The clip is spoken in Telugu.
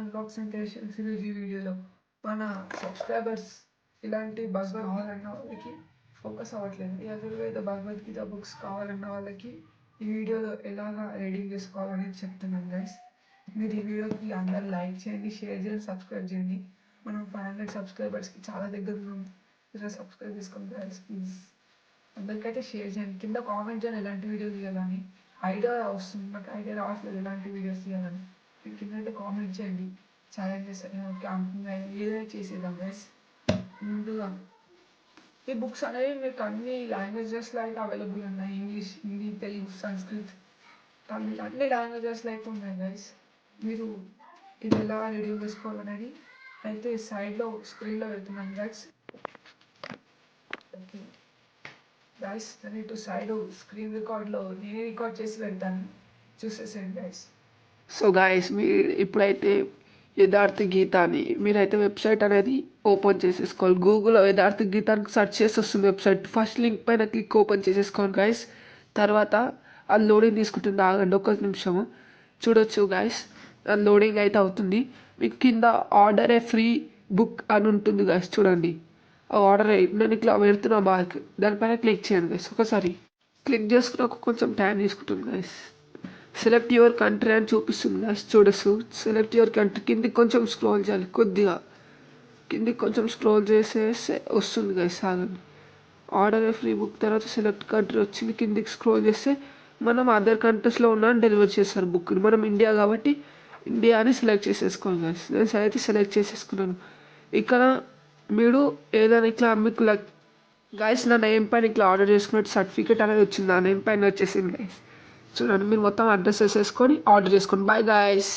అన్బాక్సింగ్ సిరీస్ ఈ వీడియోలో మన సబ్స్క్రైబర్స్ ఇలాంటి బస్ కావాలన్న వాళ్ళకి ఫోకస్ అవ్వట్లేదు. ఈ ఆయుర్వేద భగవద్గీత బుక్స్ కావాలన్న వాళ్ళకి ఈ వీడియోలో ఎలాగా రీడింగ్ చేసుకోవాలనేది చెప్తున్నాను గైస్. మీరు ఈ వీడియోకి అందరూ లైక్ చేయండి, షేర్ చేయండి, సబ్స్క్రైబ్ చేయండి. మనం 500 సబ్స్క్రైబర్స్కి చాలా దగ్గర ఉన్నాం. ఇలా సబ్స్క్రైబ్ చేసుకోండి గైస్ ప్లీజ్. అందరికైతే షేర్ చేయండి. కింద కామెంట్ చేయండి ఎలాంటి వీడియో తీయాలని. ఐడియా వస్తుంది, నాకు ఐడియా రావట్లేదు ఎలాంటి వీడియోస్ తీయాలని. మీరు కింద అయితే కామెంట్ చేయండి. ఛాలెంజెస్ క్యాంపింగ్ ఏదైనా చేసేద్దాం గైస్. ముందుగా ఈ బుక్స్ అనేవి మీకు అన్ని లాంగ్వేజెస్లో అయితే అవైలబుల్ ఉన్నాయి. ఇంగ్లీష్, హిందీ, తెలుగు, సంస్కృత్, తమిళ్ అన్ని లాంగ్వేజెస్లో అయితే ఉన్నాయి గైస్. మీరు ఇది ఎలా రీడింగ్ చేసుకోవాలనేది అయితే సైడ్లో స్క్రీన్లో పెడుతున్నాను గైస్. ఓకే గైస్, నేను ఇటు సైడ్ స్క్రీన్ రికార్డ్లో నేనే రికార్డ్ చేసి పెడతాను, చూసేసేయండి గైస్. సో గైస్, మీరు ఇప్పుడైతే యథార్థ గీత అని మీరైతే వెబ్సైట్ అనేది ఓపెన్ చేసేసుకోవాలి. గూగుల్లో యథార్థ గీత అని సెర్చ్ చేసి వస్తుంది వెబ్సైట్. ఫస్ట్ లింక్ పైన క్లిక్ ఓపెన్ చేసేసుకోండి గైస్. తర్వాత అది లోడింగ్ తీసుకుంటుంది, ఆగండి ఒక్క నిమిషము. చూడొచ్చు గైస్, అది లోడింగ్ అయితే అవుతుంది. మీకు కింద ఆర్డర్ ఏ ఫ్రీ బుక్ అని ఉంటుంది గైస్, చూడండి. ఆ ఆర్డర్ నేను ఇట్లా పెడుతున్నా మార్క్, దానిపైన క్లిక్ చేయండి గైస్. ఒకసారి క్లిక్ చేసుకున్నాక కొంచెం టైం తీసుకుంటుంది గైస్. సెలెక్ట్ యువర్ కంట్రీ అని చూపిస్తుంది గైస్, చూడొచ్చు. సెలెక్ట్ యువర్ కంట్రీ కిందికి కొంచెం స్క్రోల్ చేయాలి, కొద్దిగా కిందికి కొంచెం స్క్రోల్ చేసేస్తే వస్తుంది గైస్, ఆగండి. ఆర్డర్ ఫ్రీ బుక్ తర్వాత సెలెక్ట్ కంట్రీ వచ్చింది. కిందికి స్క్రోల్ చేస్తే మనం అదర్ కంట్రీస్లో ఉన్న డెలివరీ చేస్తారు బుక్ని. మనం ఇండియా కాబట్టి ఇండియా అని సెలెక్ట్ చేసేసుకోండి గైస్. నేను అయితే సెలెక్ట్ చేసేసుకున్నాను. ఇక్కడ మీరు ఏదైనా ఇట్లా మీకు గైస్ నా నేమ్ పైన ఇట్లా ఆర్డర్ చేసుకున్నట్టు సర్టిఫికేట్ అనేది వచ్చింది, నా నేమ్ పైన వచ్చేసింది గైస్. చూడండి, మీరు మొత్తం అడ్రస్ వేసేసుకొని ఆర్డర్ చేసుకోండి. Bye guys.